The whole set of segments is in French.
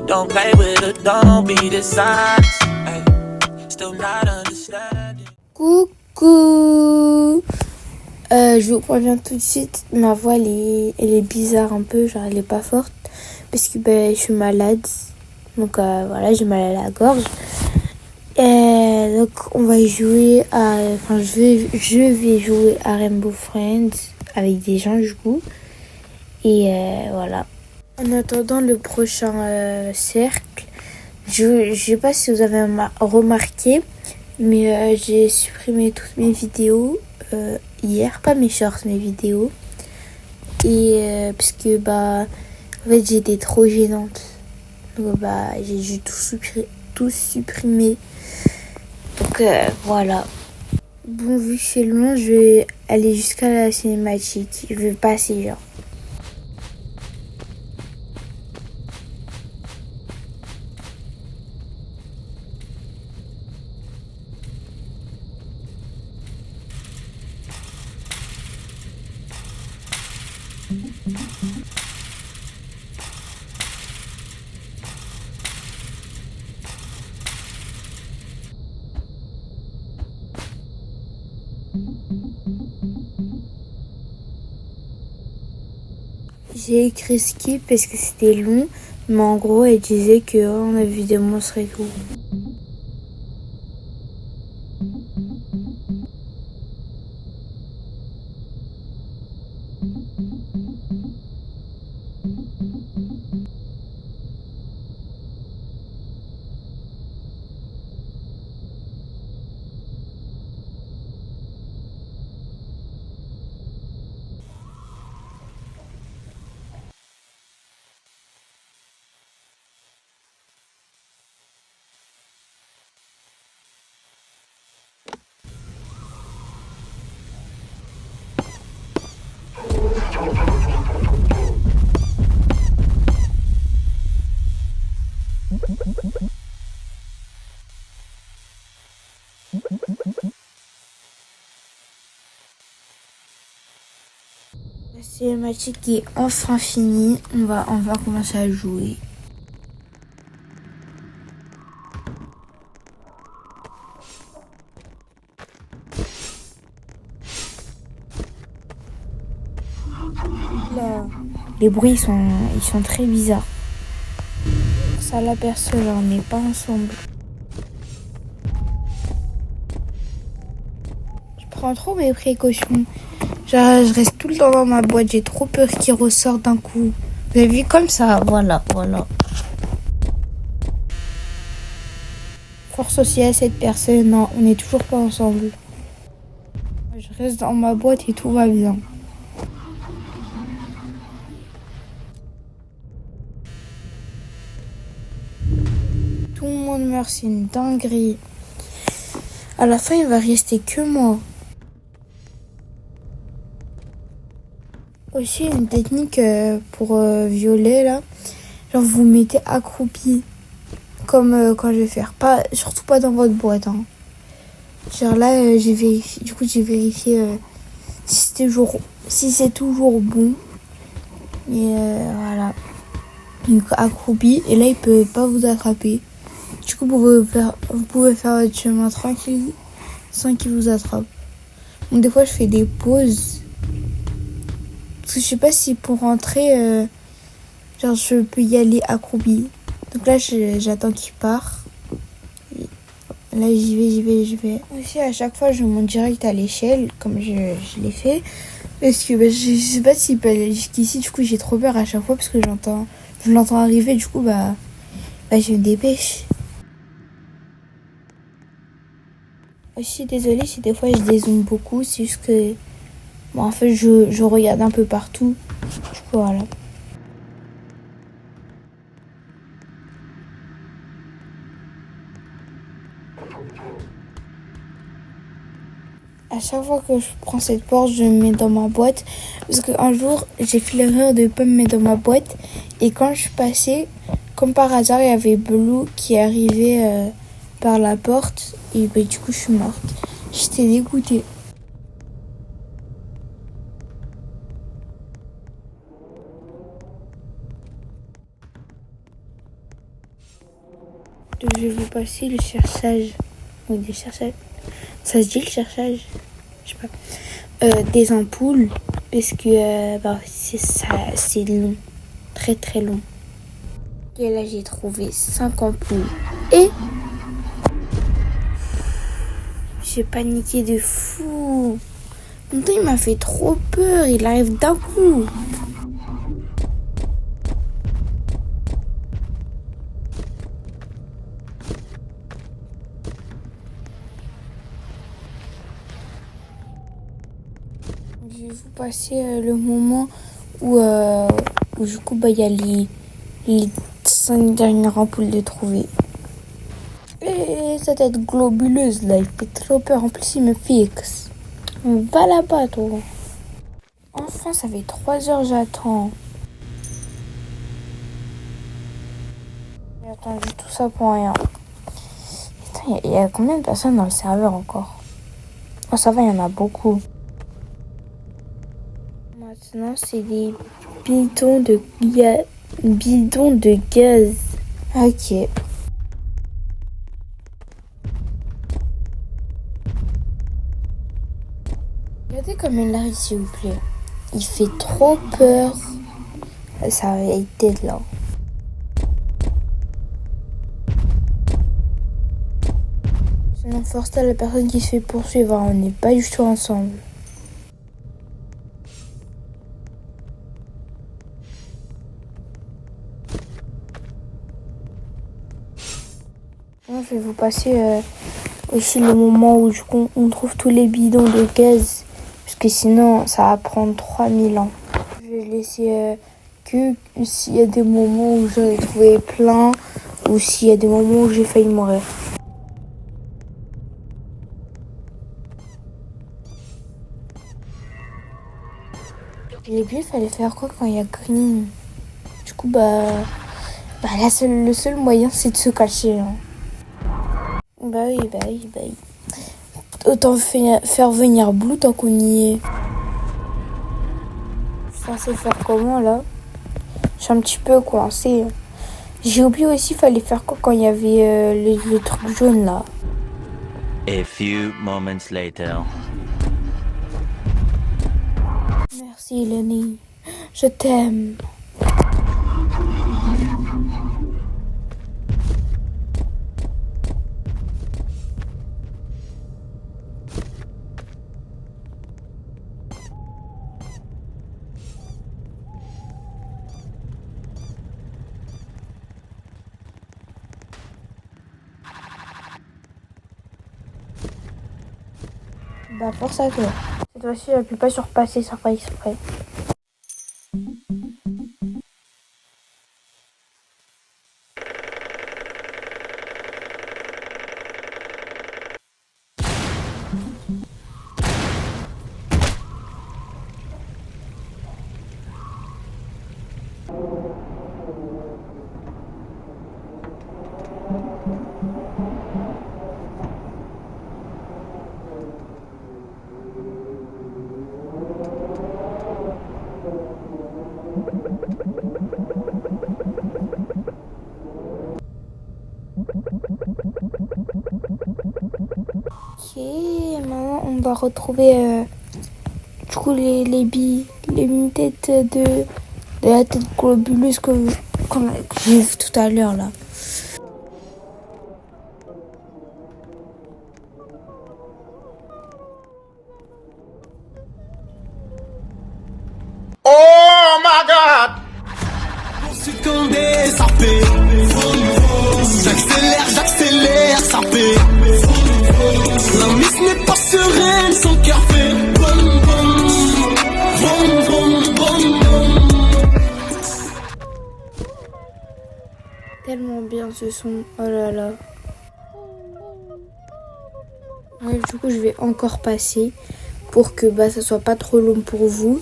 Don't play with it, don't be dishonest. Ay, still not understanding. Coucou. Je vous préviens tout de suite, ma voix elle est bizarre un peu, genre elle est pas forte parce que je suis malade. Donc voilà, j'ai mal à la gorge. Donc on va jouer je vais jouer à Rainbow Friends avec des gens du coup. Et voilà. En attendant le prochain cercle, je sais pas si vous avez remarqué, mais j'ai supprimé toutes mes vidéos hier, pas mes shorts, mes vidéos. Et parce que en fait j'étais trop gênante. Donc j'ai tout supprimé. Donc voilà. Bon, vu que c'est long, je vais aller jusqu'à la cinématique. Je vais passer genre. J'ai écrit skip parce que c'était long, mais en gros, elle disait qu'on a vu des monstres et tout. La cinématique est enfin finie. On va commencer à jouer. Là, les bruits ils sont très bizarres. Ça l'aperçoit, on n'est pas ensemble. Je prends trop mes précautions. Genre, je reste tout le temps dans ma boîte. J'ai trop peur qu'il ressorte d'un coup. Vous avez vu comme ça? Voilà. Force aussi à cette personne. Non, on n'est toujours pas ensemble. Je reste dans ma boîte et tout va bien. Tout le monde meurt, c'est une dinguerie. À la fin, il va rester que moi. Aussi, une technique pour violer, là. Genre, vous mettez accroupi. Comme quand je vais faire. Surtout pas dans votre boîte. Hein. Genre là, j'ai vérifié. Du coup, j'ai vérifié si c'est toujours bon. Et voilà. Donc, accroupi. Et là, il peut pas vous attraper. Du coup, vous pouvez faire votre chemin tranquille sans qu'il vous attrape. Donc, des fois, je fais des pauses. Parce que je sais pas si pour rentrer, genre, je peux y aller accroupi. Donc là, j'attends qu'il part. Et là, j'y vais. Aussi, à chaque fois, je monte direct à l'échelle, comme je l'ai fait. Parce que je sais pas s'il peut aller jusqu'ici. Du coup, j'ai trop peur à chaque fois parce que je l'entends arriver. Du coup, je me dépêche. Aussi, désolée si des fois je dézoome beaucoup. C'est juste que, en fait, je regarde un peu partout. Du coup, voilà. À chaque fois que je prends cette porte, je me mets dans ma boîte. Parce qu'un jour, j'ai fait l'erreur de ne pas me mettre dans ma boîte. Et quand je suis passée, comme par hasard, il y avait Blue qui arrivait par la porte. Et du coup, je suis morte. J'étais dégoûtée. Je vais vous passer le cherchage. Oui, des cherchages. Ça se dit le cherchage? Je sais pas. Des ampoules. Parce que c'est long. Très très long. Et là, j'ai trouvé 5 ampoules. Et j'ai paniqué de fou. Mon temps, il m'a fait trop peur. Il arrive d'un coup. Je vais vous passer le moment où du coup, il y a les 5 dernières ampoules de trouver. Et cette tête globuleuse là, il fait trop peur. En plus, il me fixe. Va là-bas, toi. Enfin, ça fait 3 heures, j'attends. J'ai attendu tout ça pour rien. Il y a combien de personnes dans le serveur encore? Oh, ça va, il y en a beaucoup. Maintenant, c'est des bidons de gaz. Ok. Regardez comme il arrive, s'il vous plaît. Il fait trop peur. Ça va être là. Sinon, force à la personne qui se fait poursuivre. On n'est pas du tout ensemble. Moi, je vais vous passer aussi le moment où on trouve tous les bidons de gaz. Parce que sinon, ça va prendre 3000 ans. Je vais laisser que s'il y a des moments où j'en ai trouvé plein. Ou s'il y a des moments où j'ai failli mourir. Et puis, il fallait faire quoi quand il y a green? Du coup, le seul moyen, c'est de se cacher. Hein. Bah oui. Autant faire venir Blue tant qu'on y est. Je suis censée faire comment, là? Je suis un petit peu coincée. J'ai oublié aussi, il fallait faire quoi quand il y avait le truc jaune, là. A few moments later. Merci, Lenny. Je t'aime. Bah, force à toi. Cette fois-ci, je ne peux pas surpasser sans faire exprès. Ok, maintenant on va retrouver du coup les têtes de la tête globuleuse que j'ai vu tout à l'heure là. Oh my God! Condé, ça fait. J'accélère, ça fait. La mise n'est pas sereine, son cœur fait. Boum, boum, boum, boum, boum. Tellement bien ce son, oh là là. Ouais, du coup je vais encore passer pour que ça soit pas trop long pour vous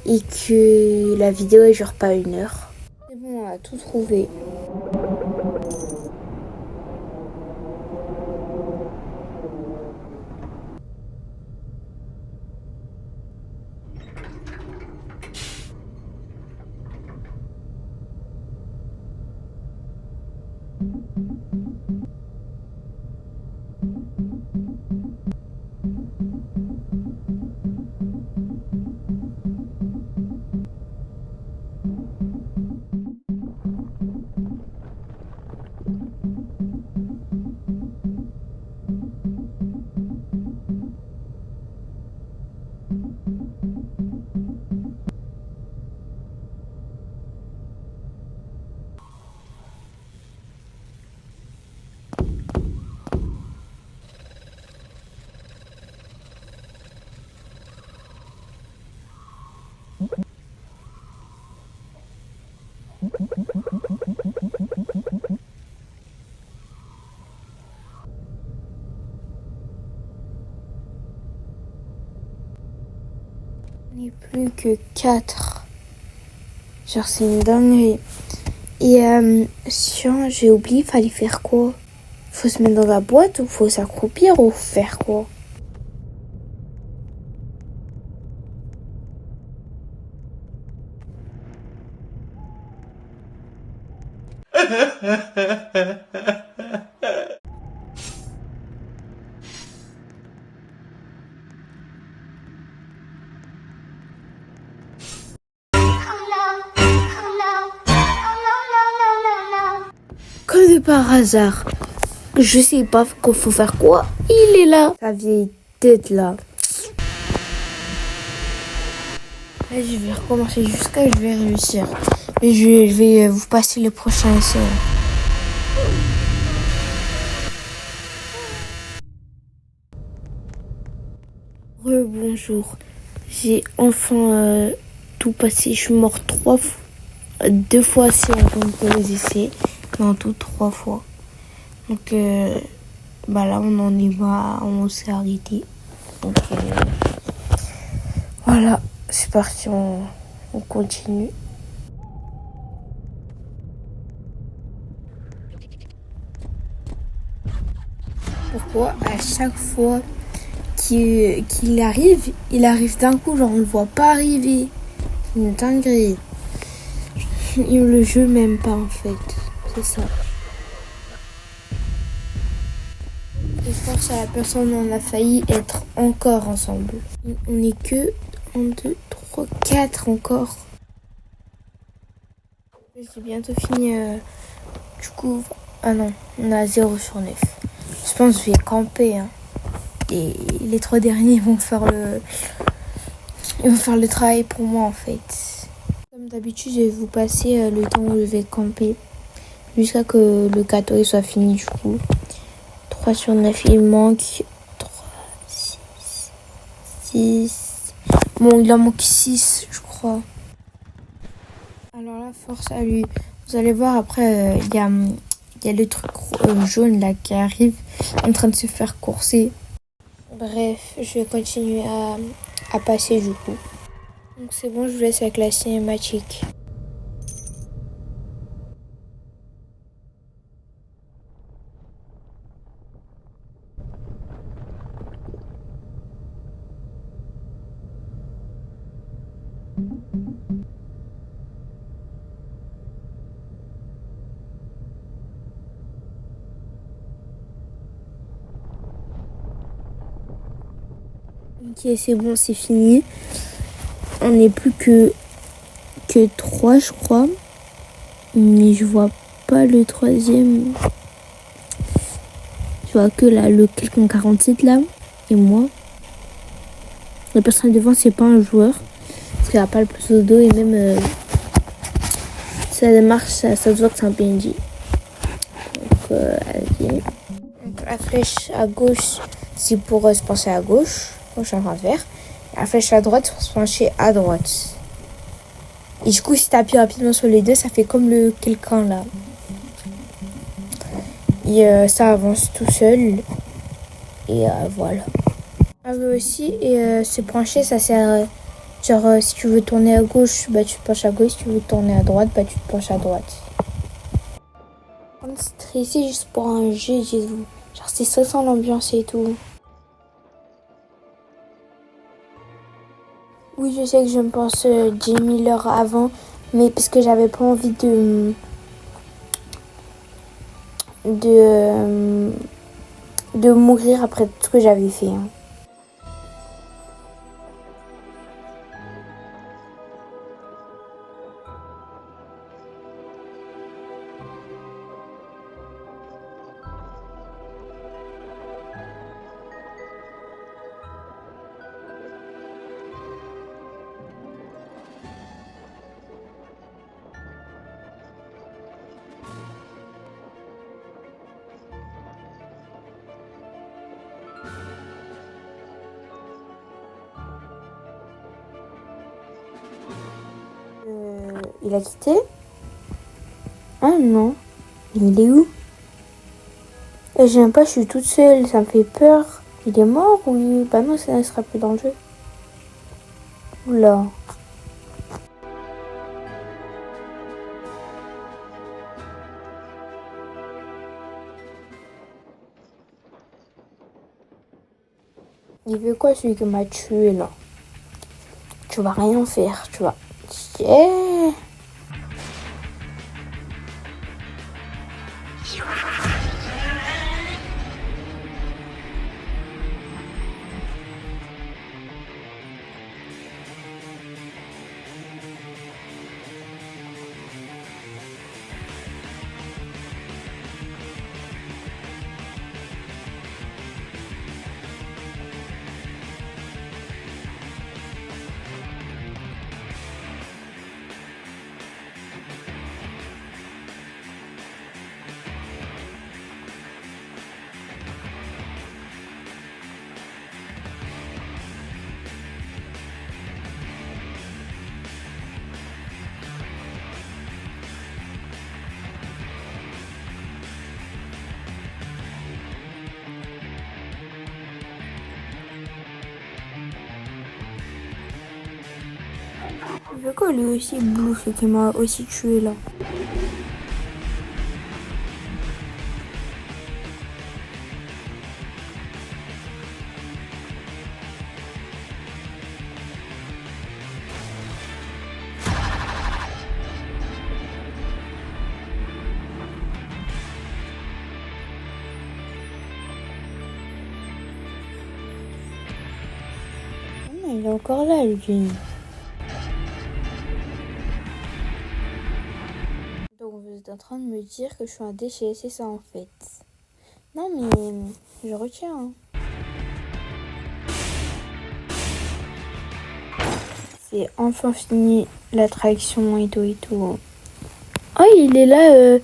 et que la vidéo elle dure pas 1 heure. C'est bon, on a tout trouvé. On n'est plus que 4. Genre, c'est une dinguerie. Et tiens, j'ai oublié, fallait faire quoi? Faut se mettre dans la boîte ou faut s'accroupir ou faire quoi? Comme de par hasard, je sais pas qu'il faut faire quoi. Il est là, sa vieille tête là. Là, je vais recommencer jusqu'à je vais réussir. Et je vais vous passer le prochain essai. Bonjour. J'ai enfin tout passé. Je suis morte 3 fois. 2 fois si on compte les essais. Mais en tout 3 fois. Donc là on en est bas. On s'est arrêté. Donc voilà. C'est parti. On continue. Pourquoi à chaque fois qu'il arrive, il arrive d'un coup, genre on le voit pas arriver. C'est une dinguerie. Le jeu m'aime pas en fait, c'est ça. Et force à la personne, on a failli être encore ensemble. On est que 1, 2, 3, 4 encore. J'ai bientôt fini. Du coup, ah non, on a 0 sur 9. Je pense que je vais camper. Hein. Et les 3 derniers vont faire le travail pour moi en fait. Comme d'habitude, je vais vous passer le temps où je vais camper jusqu'à que le gâteau soit fini du coup. 3 sur 9, il manque 3, 6. Bon, il en manque 6, je crois. Alors là, force à lui. Vous allez voir après, il y a le truc jaune là qui arrive en train de se faire courser. Bref, je vais continuer à passer du coup. Donc c'est bon, je vous laisse avec la cinématique. Ok, c'est bon, c'est fini. On n'est plus que 3, je crois. Mais je vois pas le 3e. Je vois que là, le quelqu'un 47 là. Et moi. La personne devant, c'est pas un joueur. Parce qu'il a pas le plus au dos. Et même, ça marche, ça se voit que c'est un PNJ. Donc, allez. Donc, la flèche à gauche, c'est pour se pencher à gauche. Comme je suis en train de faire. La flèche à droite, c'est pour se pencher à droite. Et du coup, si tu appuies rapidement sur les deux, ça fait comme le quelqu'un là. Et ça avance tout seul. Et voilà. Ah oui aussi, et se pencher, ça sert... genre, si tu veux tourner à gauche, bah tu te penches à gauche. Si tu veux tourner à droite, bah tu te penches à droite. On est stressé juste pour un jeu, Jésus. Genre, c'est stressant l'ambiance et tout. Oui, je sais que je me pense 10 000 heures avant, mais parce que j'avais pas envie de de mourir après tout ce que j'avais fait. Hein. Il a quitté? Ah non. Il est où? Et j'aime pas, je suis toute seule, ça me fait peur. Il est mort ou... Bah non, ça ne sera plus dans le jeu. Oula. Il veut quoi celui qui m'a tué là? Tu vas rien faire, tu vas. Yeah. Il veut quoi lui aussi, Blue, ce qui m'a aussi tué là? Il est encore là, lui. Donc vous êtes en train de me dire que je suis un déchet, c'est ça en fait. Non mais je retiens. Hein. C'est enfin fini l'attraction et tout et tout. Oh il est là,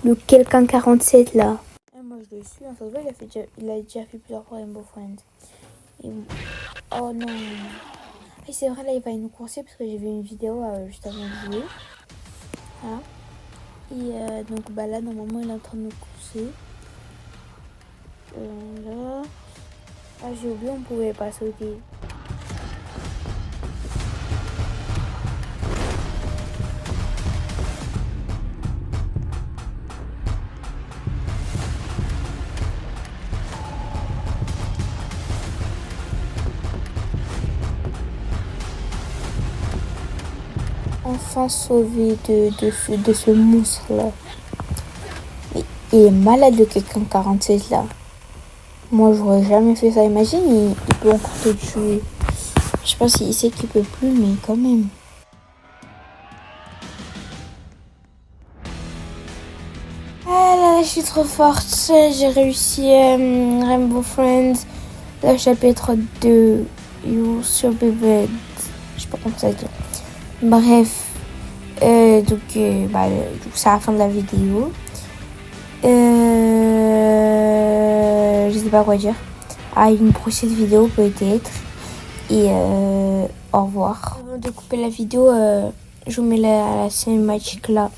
le quelqu'un 47 là. Et moi je le suis, hein, ça se voit, il a déjà fait plusieurs fois Rainbow Friends. Et bon. Oh non. Et c'est vrai là il va nous courser parce que j'ai vu une vidéo juste avant de jouer. Hein. Et donc bah là normalement il est en train de nous courser. Là. Ah j'ai oublié on pouvait pas sauter. Enfin sauvé de ce monstre là. Il est malade de quelqu'un 47 là. Moi j'aurais jamais fait ça. Imagine il peut encore te tuer. Je sais pas s'il sait qu'il peut plus mais quand même. Ah là je suis trop forte. J'ai réussi Rainbow Friends. Le chapitre 2. You survived. Je sais pas comment ça dit. Bref, donc c'est la fin de la vidéo. Je sais pas quoi dire. À une prochaine vidéo peut-être. Et au revoir. Avant de couper la vidéo, je vous mets la cinématique là.